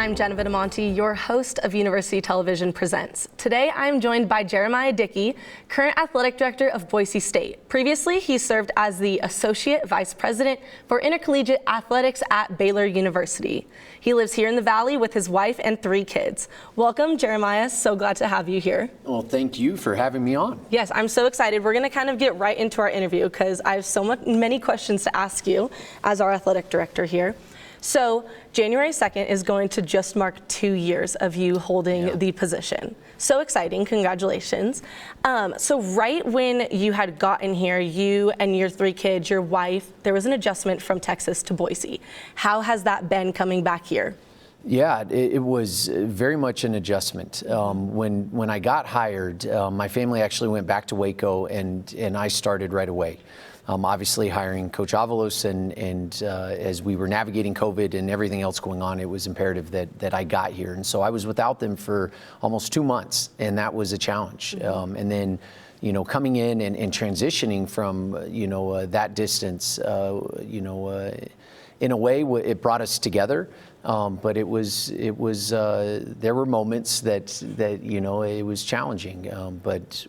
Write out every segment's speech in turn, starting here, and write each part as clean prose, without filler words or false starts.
I'm Jenna Vitamanti, your host of University Television Presents. Today, I'm joined by Jeremiah Dickey, current athletic director of Boise State. Previously, he served as the Associate Vice President for Intercollegiate Athletics at Baylor University. He lives here in the Valley with his wife and 3 kids. Welcome, Jeremiah. So glad to have you here. Well, thank you for having me on. Yes, I'm so excited. We're going to kind of get right into our interview because I have many questions to ask you as our athletic director here. So January 2nd is going to just mark 2 years of you holding the position. So exciting, congratulations. So right when you had gotten here, you and your 3 kids, your wife, there was an adjustment from Texas to Boise. How has that been coming back here? Yeah, it was very much an adjustment. When I got hired, my family actually went back to Waco and I started right away. Obviously hiring Coach Avalos and as we were navigating COVID and everything else going on, it was imperative that I got here. And so I was without them for almost 2 months, and that was a challenge. And then, coming in and transitioning from, that distance, in a way, it brought us together. But it was there were moments that it was challenging. But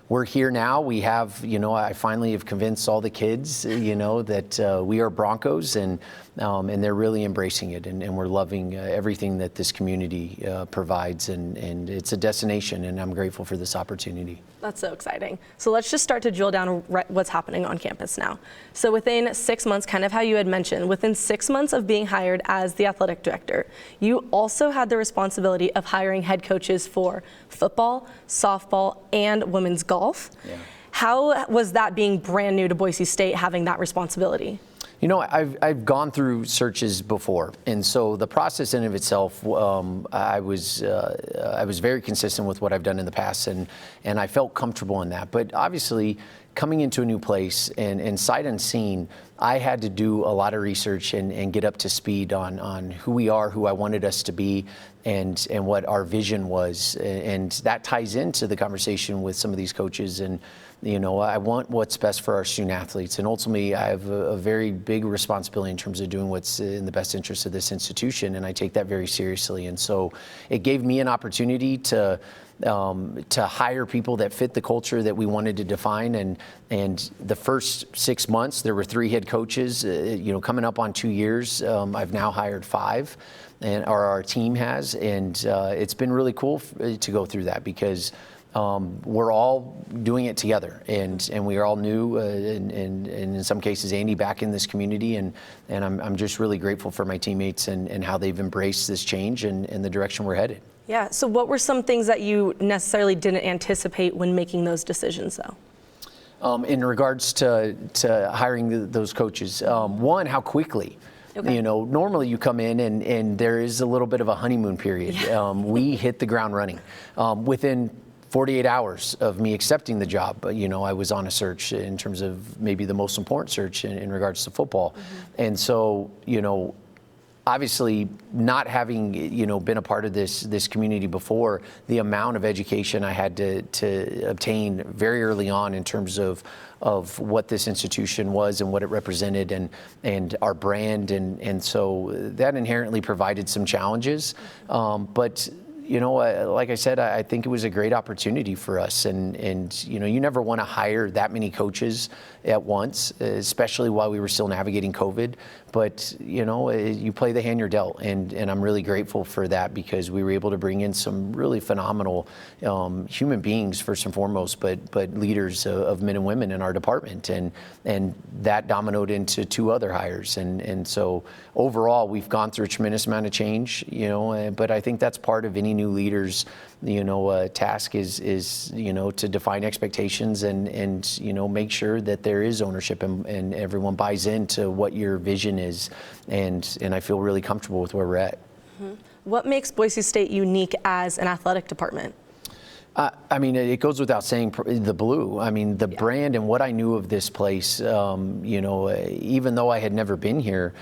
we're here now. We have, I finally have convinced all the kids, that we are Broncos, and they're really embracing it, and we're loving everything that this community provides, and it's a destination, and I'm grateful for this opportunity. That's so exciting. So let's just start to drill down what's happening on campus now. So within 6 months, kind of how you had mentioned, within 6 months of being hired as the athletic director, you also had the responsibility of hiring head coaches for football, softball, and women's golf. Yeah. How was that, being brand new to Boise State, having that responsibility? I've gone through searches before, and so the process in of itself, I was very consistent with what I've done in the past, and I felt comfortable in that. But obviously, coming into a new place and sight unseen, I had to do a lot of research and get up to speed on who we are, who I wanted us to be, and what our vision was. And that ties into the conversation with some of these coaches. And I want what's best for our student athletes. And ultimately, I have a very big responsibility in terms of doing what's in the best interest of this institution, and I take that very seriously. And so it gave me an opportunity to hire people that fit the culture that we wanted to define. And the first 6 months, there were 3 head coaches. Coming up on 2 years, I've now hired 5, or our team has, and it's been really cool to go through that because we're all doing it together, and we are all new, and in some cases, Andy back in this community, and I'm just really grateful for my teammates and how they've embraced this change and the direction we're headed. Yeah, so what were some things that you necessarily didn't anticipate when making those decisions, though? In regards to hiring those coaches, one, how quickly. Okay. Normally you come in and there is a little bit of a honeymoon period. Yeah. We hit the ground running. Within 48 hours of me accepting the job, I was on a search in terms of maybe the most important search in regards to football. Mm-hmm. And so, obviously, not having been a part of this community before, the amount of education I had to obtain very early on in terms of what this institution was and what it represented and our brand, and so that inherently provided some challenges, but. Like I said, I think it was a great opportunity for us, and you never want to hire that many coaches at once, especially while we were still navigating COVID. But you play the hand you're dealt, and I'm really grateful for that because we were able to bring in some really phenomenal human beings first and foremost, but leaders of men and women in our department, and that dominoed into 2 other hires, and so overall we've gone through a tremendous amount of change, but I think that's part of any new leaders task is to define expectations and make sure that there is ownership and everyone buys into what your vision is, and I feel really comfortable with where we're at. Mm-hmm. What makes Boise State unique as an athletic department? It goes without saying, the blue. The brand and what I knew of this place, even though I had never been here,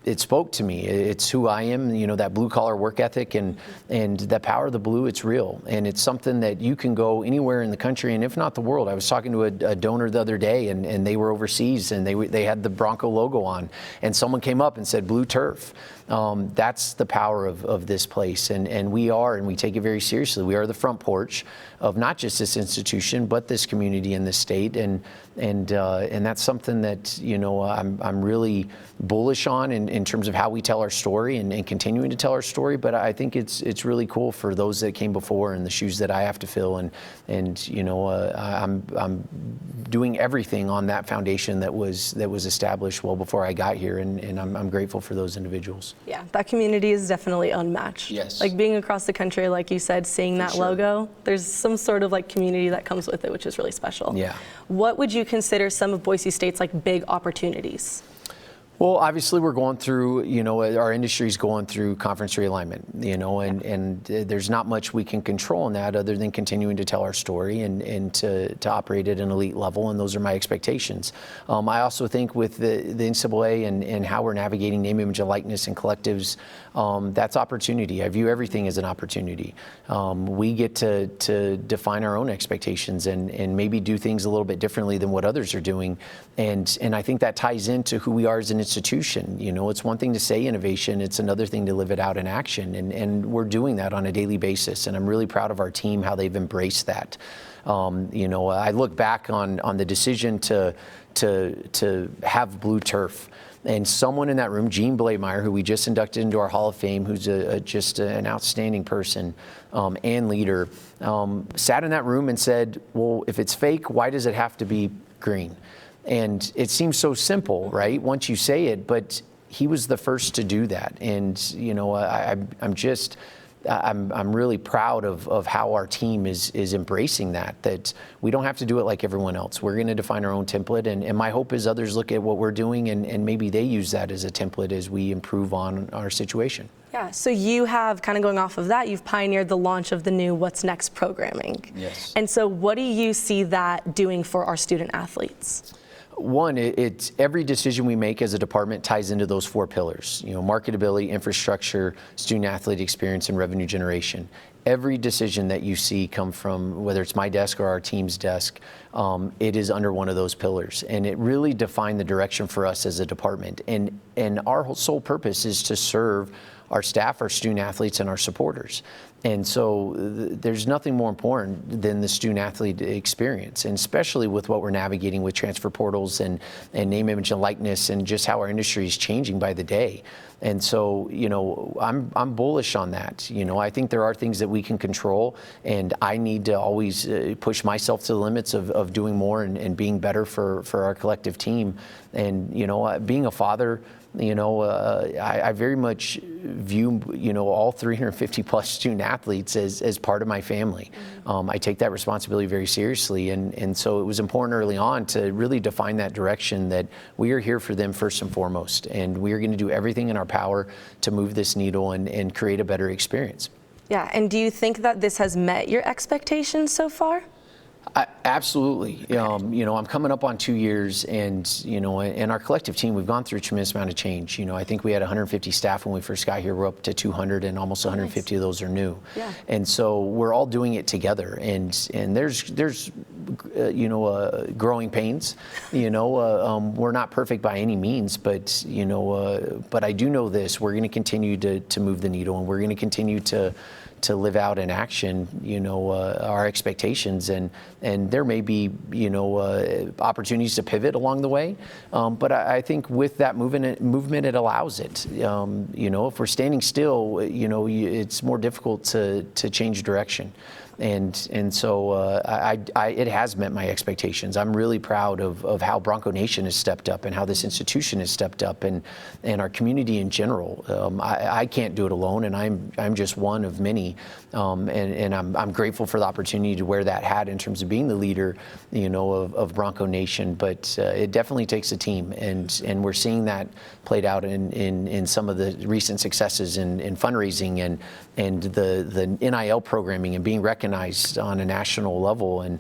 it spoke to me. It's who I am, that blue collar work ethic and the power of the blue, it's real. And it's something that you can go anywhere in the country, and if not the world. I was talking to a donor the other day, and they were overseas, and they had the Bronco logo on, and someone came up and said blue turf. That's the power of this place, and we take it very seriously. We are the front porch of not just this institution, but this community in this state, and that's something that I'm really bullish on in terms of how we tell our story and continuing to tell our story. But I think it's really cool for those that came before and the shoes that I have to fill, and I'm doing everything on that foundation that was established well before I got here, and I'm grateful for those individuals. Yeah, that community is definitely unmatched. Yes. Like being across the country, like you said, seeing that logo, there's some sort of like community that comes with it, which is really special. Yeah. What would you consider some of Boise State's like big opportunities? Well, obviously we're going through, our industry's going through conference realignment, and there's not much we can control in that other than continuing to tell our story and to operate at an elite level, and those are my expectations. I also think with the NCAA and how we're navigating name, image, and likeness and collectives, that's opportunity. I view everything as an opportunity. We get to define our own expectations and maybe do things a little bit differently than what others are doing, and I think that ties into who we are as an institution. It's one thing to say innovation, it's another thing to live it out in action, and we're doing that on a daily basis, and I'm really proud of our team, how they've embraced that. I look back on the decision to have blue turf, and someone in that room, Gene Blaemeyer, who we just inducted into our Hall of Fame, who's just an outstanding person and leader, sat in that room and said, well, if it's fake, why does it have to be green? And it seems so simple, right, once you say it, but he was the first to do that. And, I'm really proud of how our team is embracing that we don't have to do it like everyone else. We're going to define our own template, and my hope is others look at what we're doing and maybe they use that as a template as we improve on our situation. Yeah, so you have, kind of going off of that, you've pioneered the launch of the new What's Next programming. Yes. And so what do you see that doing for our student athletes? One, it's every decision we make as a department ties into those 4 pillars, marketability, infrastructure, student athlete experience, and revenue generation. Every decision that you see come from, whether it's my desk or our team's desk, it is under one of those pillars. And it really defined the direction for us as a department. And our sole purpose is to serve our staff, our student athletes, and our supporters. And so there's nothing more important than the student athlete experience, and especially with what we're navigating with transfer portals and name, image, and likeness, and just how our industry is changing by the day. And so, I'm bullish on that. I think there are things that we can control, and I need to always push myself to the limits of doing more and being better for our collective team. And, being a father, I very much view, all 350 plus student athletes as part of my family. I take that responsibility very seriously. And so it was important early on to really define that direction, that we are here for them first and foremost. And we are going to do everything in our power to move this needle and create a better experience. Yeah. And do you think that this has met your expectations so far? Absolutely. I'm coming up on 2 years, and and our collective team, we've gone through a tremendous amount of change. I think we had 150 staff when we first got here. We're up to 200, and almost 150 of those are new. Yeah. And so we're all doing it together, and there's growing pains. We're not perfect by any means, but but I do know this: we're going to continue to move the needle, and we're going to continue to live out in action, our expectations, and there may be, opportunities to pivot along the way, but I think with that movement, it allows it. If we're standing still, it's more difficult to change direction. And so it has met my expectations. I'm really proud of how Bronco Nation has stepped up and how this institution has stepped up, and our community in general. I can't do it alone, and I'm just one of many. And I'm grateful for the opportunity to wear that hat in terms of being the leader, of Bronco Nation. But it definitely takes a team, and we're seeing that played out in some of the recent successes in fundraising and the NIL programming and being recognized recognized on a national level, and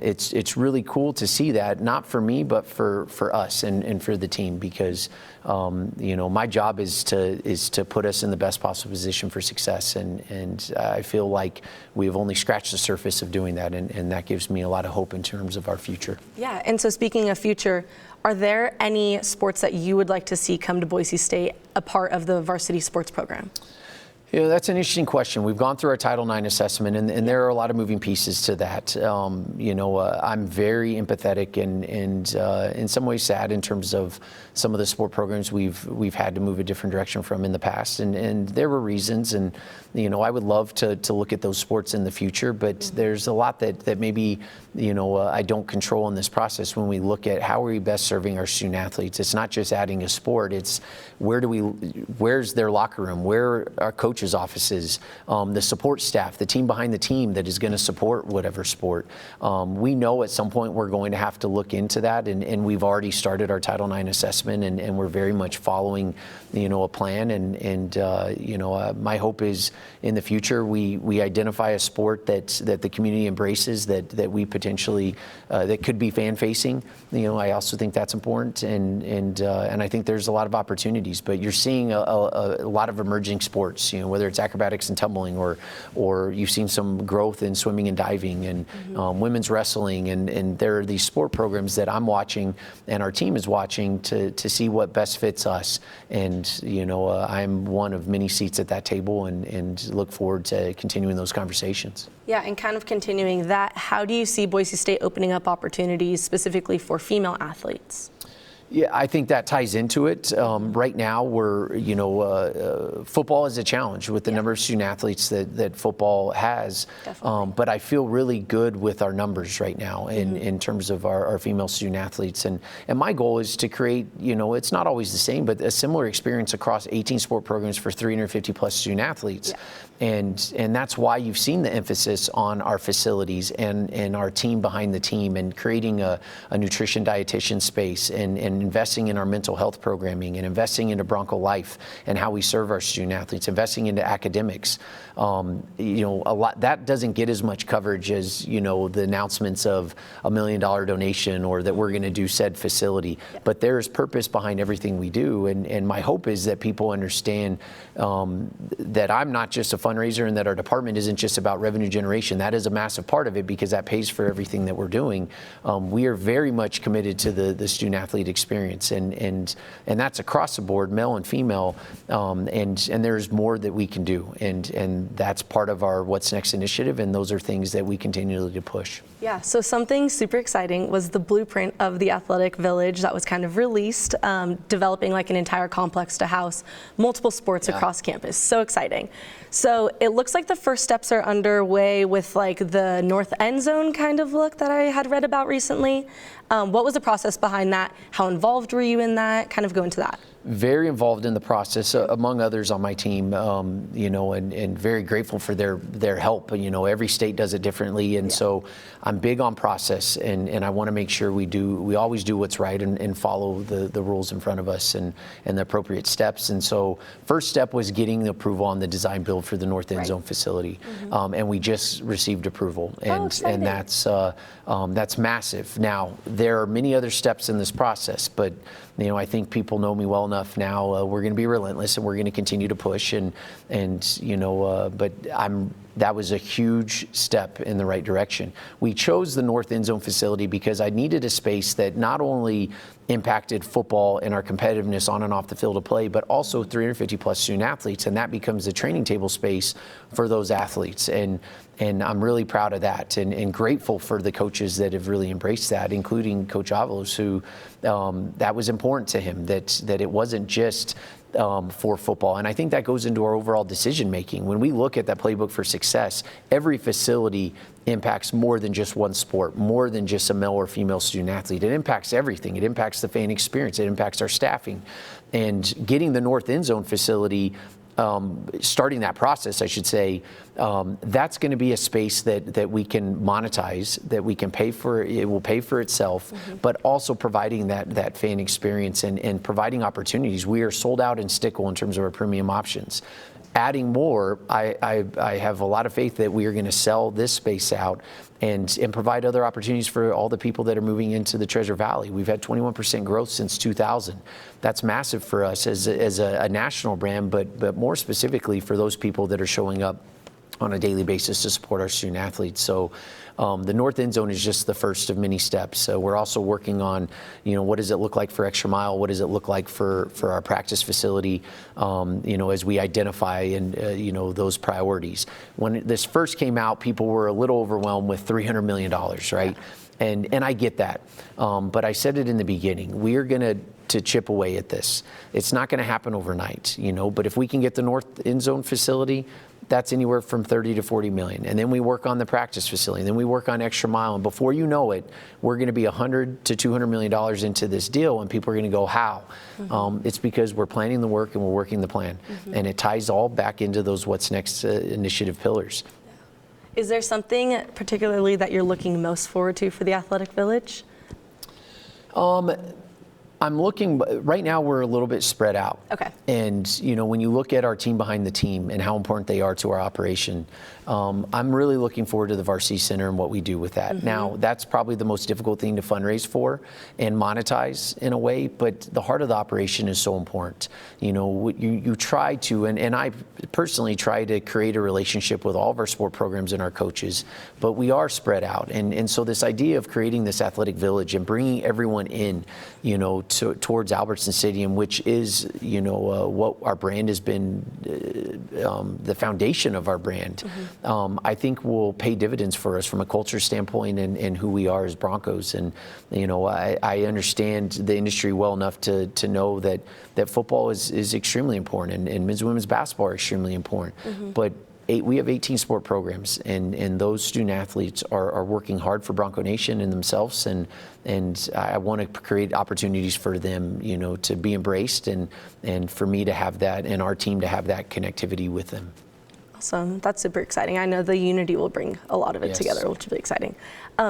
it's really cool to see that, not for me, but for us and for the team, because my job is to put us in the best possible position for success, and I feel like we have only scratched the surface of doing that, and that gives me a lot of hope in terms of our future. Yeah, and so speaking of future, are there any sports that you would like to see come to Boise State a part of the varsity sports program? That's an interesting question. We've gone through our Title IX assessment, and there are a lot of moving pieces to that. I'm very empathetic and in some ways sad in terms of some of the sport programs we've had to move a different direction from in the past, and there were reasons. And I would love to look at those sports in the future, but there's a lot that maybe I don't control in this process when we look at how are we best serving our student athletes. It's not just adding a sport. It's where's their locker room, where our coaches' offices, the support staff, the team behind the team that is going to support whatever sport. We know at some point we're going to have to look into that, and we've already started our Title IX assessment, and we're very much following a plan, and my hope is in the future we identify a sport that the community embraces, that we potentially that could be fan facing. I also think that's important, and I think there's a lot of opportunities, but you're seeing a lot of emerging sports, whether it's acrobatics and tumbling, or you've seen some growth in swimming and diving, and women's wrestling, and there are these sport programs that I'm watching and our team is watching to see what best fits us. And I'm one of many seats at that table, and look forward to continuing those conversations. Yeah, and kind of continuing that, how do you see Boise State opening up opportunities specifically for female athletes? Yeah, I think that ties into it. Right now, football is a challenge with the number of student athletes that football has. But I feel really good with our numbers right now in terms of our female student athletes. And my goal is to create, it's not always the same, but a similar experience across 18 sport programs for 350 plus student athletes. Yeah. And that's why you've seen the emphasis on our facilities and our team behind the team, and creating a nutrition dietitian space, and investing in our mental health programming, and investing into Bronco Life and how we serve our student athletes, investing into academics. A lot that doesn't get as much coverage as the announcements of $1 million donation, or that we're going to do said facility. Yeah. But there is purpose behind everything we do, and my hope is that people understand that I'm not just a fundraiser, and that our department isn't just about revenue generation. That is a massive part of it, because that pays for everything that we're doing. We are very much committed to the student athlete experience, and that's across the board, male and female, and there's more that we can do, and that's part of our What's Next initiative, and those are things that we continually to push. Yeah, so something super exciting was the blueprint of the athletic village that was kind of released, developing like an entire complex to house multiple sports across campus. So exciting. So it looks like the first steps are underway with like the north end zone kind of look that I had read about recently. What was the process behind that? How involved were you in that? Kind of go into that. Very involved in the process, among others on my team, and very grateful for their help. Every state does it differently, and so I'm big on process, and I want to make sure we always do what's right and follow the rules in front of us and the appropriate steps. And so first step was getting the approval on the design build for the north end zone facility, and we just received approval, and that's massive. Now there are many other steps in this process, but I think people know me well enough now. We're going to be relentless, and we're going to continue to push. But that was a huge step in the right direction. We chose the north end zone facility because I needed a space that not only impacted football and our competitiveness on and off the field of play, but also 350 plus student athletes, and that becomes a training table space for those athletes. And I'm really proud of that, and grateful for the coaches that have really embraced that, including Coach Avalos, who that was important to him, that it wasn't just for football. And I think that goes into our overall decision making. When we look at that playbook for success, every facility impacts more than just one sport, more than just a male or female student athlete. It impacts everything. It impacts the fan experience. It impacts our staffing. And getting the north end zone facility, starting that process, I should say, that's going to be a space that we can monetize, that we can pay for. It will pay for itself, but also providing that fan experience and providing opportunities. We are sold out in Stickle in terms of our premium options. adding more, I have a lot of faith that we are going to sell this space out and provide other opportunities for all the people that are moving into the Treasure Valley. We've had 21% growth since 2000. That's massive for us as a national brand, but more specifically for those people that are showing up on a daily basis to support our student athletes. So the north end zone is just the first of many steps. We're also working on, what does it look like for Extra Mile? What does it look like for our practice facility? As we identify and those priorities. When this first came out, people were a little overwhelmed with $300 million, right? And I get that. But I said it in the beginning. We are going to chip away at this. It's not going to happen overnight, but if we can get the north end zone facility, that's anywhere from 30 to 40 million. And then we work on the practice facility, and then we work on Extra Mile. And before you know it, we're going to be $100 to $200 million into this deal, and people are going to go, how? It's because we're planning the work and we're working the plan. And it ties all back into those what's next initiative pillars. Is there something particularly that you're looking most forward to for the Athletic Village? I'm looking, right now we're a little bit spread out. Okay. And, when you look at our team behind the team and how important they are to our operation, I'm really looking forward to the Varsity Center and what we do with that. Now, that's probably the most difficult thing to fundraise for and monetize in a way, but the heart of the operation is so important. You try to, and I personally try to create a relationship with all of our sport programs and our coaches, but we are spread out. And so this idea of creating this athletic village and bringing everyone in, towards Albertson Stadium, which is, what our brand has been, the foundation of our brand, I think will pay dividends for us from a culture standpoint and who we are as Broncos. And, I understand the industry well enough to know that football is extremely important and men's and women's basketball are extremely important. But we have 18 sport programs, and those student athletes are working hard for Bronco Nation and themselves, and I want to create opportunities for them, to be embraced and for me to have that and our team to have that connectivity with them. Awesome. That's super exciting. I know the unity will bring a lot of it together, which will be exciting.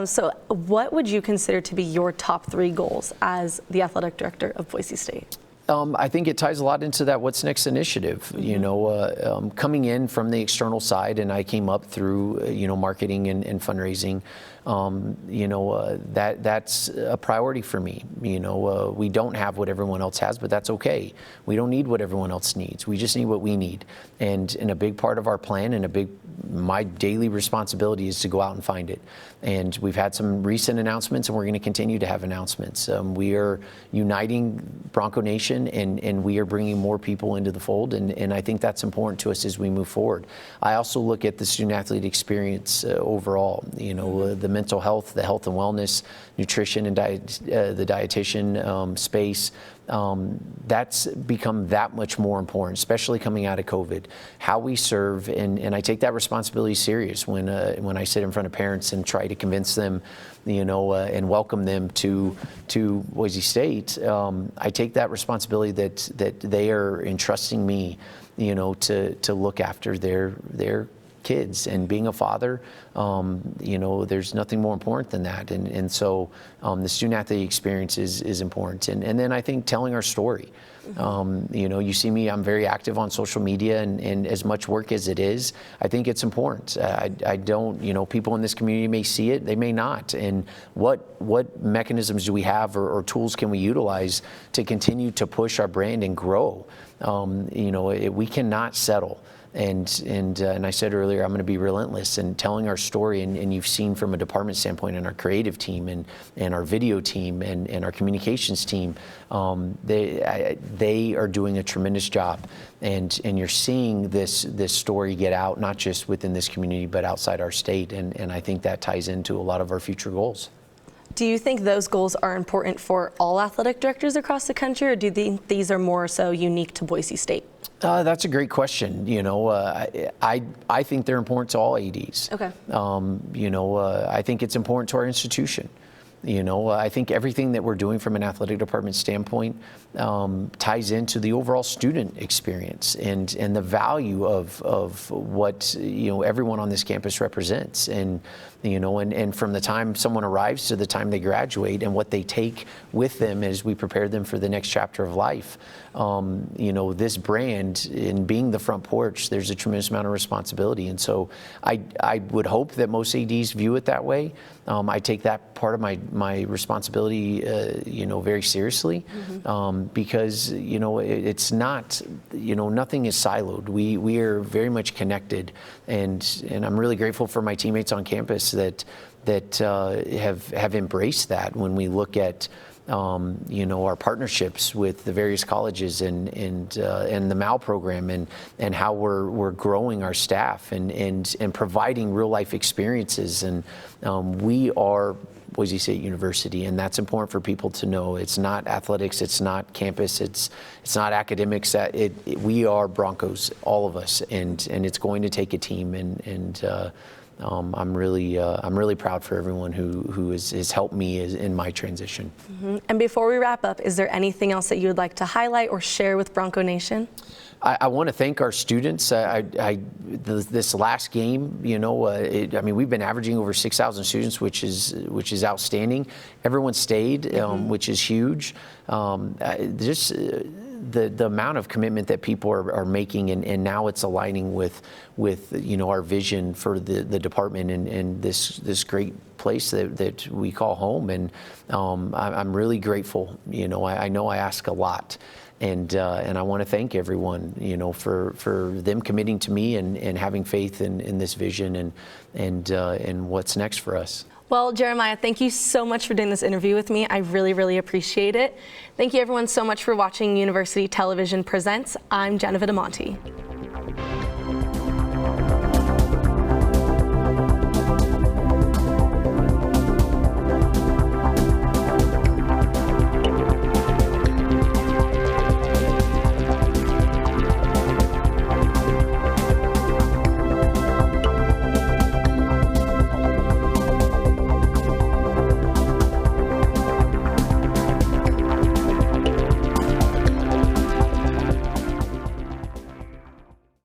So what would you consider to be your top 3 goals as the athletic director of Boise State? I think it ties a lot into that What's Next initiative. Coming in from the external side, and I came up through marketing and fundraising. That's a priority for me. We don't have what everyone else has, but that's okay. We don't need what everyone else needs. We just need what we need. And a big part of our plan and my daily responsibility is to go out and find it. And we've had some recent announcements, and we're going to continue to have announcements. We are uniting Bronco Nation, and we are bringing more people into the fold, and I think that's important to us as we move forward. I also look at the student-athlete experience overall, the mental health, the health and wellness, nutrition and the dietitian space. That's become that much more important, especially coming out of COVID. How we serve, and I take that responsibility serious when I sit in front of parents and try to convince them, and welcome them to Boise State. I take that responsibility that they are entrusting me, to look after their kids, and being a father, there's nothing more important than that. And so the student-athlete experience is important. And then I think telling our story. You see me, I'm very active on social media, and as much work as it is, I think it's important. I don't, people in this community may see it, they may not. And what mechanisms do we have or tools can we utilize to continue to push our brand and grow? We cannot settle. And I said earlier, I'm going to be relentless in telling our story. And you've seen from a department standpoint, and our creative team and our video team and our communications team, they are doing a tremendous job. And you're seeing this story get out, not just within this community, but outside our state. And I think that ties into a lot of our future goals. Do you think those goals are important for all athletic directors across the country, or do you think these are more so unique to Boise State? That's a great question. I think they're important to all ADs. Okay. I think it's important to our institution. I think everything that we're doing from an athletic department standpoint ties into the overall student experience and the value of what everyone on this campus represents, and from the time someone arrives to the time they graduate and what they take with them as we prepare them for the next chapter of life. This brand, in being the front porch, there's a tremendous amount of responsibility, and so I would hope that most ADs view it that way. I take that part of my responsibility, very seriously, because it's not, nothing is siloed. We are very much connected, and I'm really grateful for my teammates on campus that have embraced that. When we look at our partnerships with the various colleges and the MAL program and how we're growing our staff and providing real life experiences, and we are Boise State University, and that's important for people to know. It's not athletics, it's not campus, it's not academics. We are Broncos, all of us, and it's going to take a team, and I'm really proud for everyone who has helped me in my transition. And before we wrap up, is there anything else that you would like to highlight or share with Bronco Nation? I want to thank our students. This last game, we've been averaging over 6,000 students, which is outstanding. Everyone stayed, which is huge. Just the amount of commitment that people are making, and now it's aligning with our vision for the department and this great place that we call home. And I'm really grateful. I know I ask a lot. And I want to thank everyone, for them committing to me and having faith in this vision and what's next for us. Well, Jeremiah, thank you so much for doing this interview with me. I really, really appreciate it. Thank you everyone so much for watching University Television Presents. I'm Jenna Vitamanti.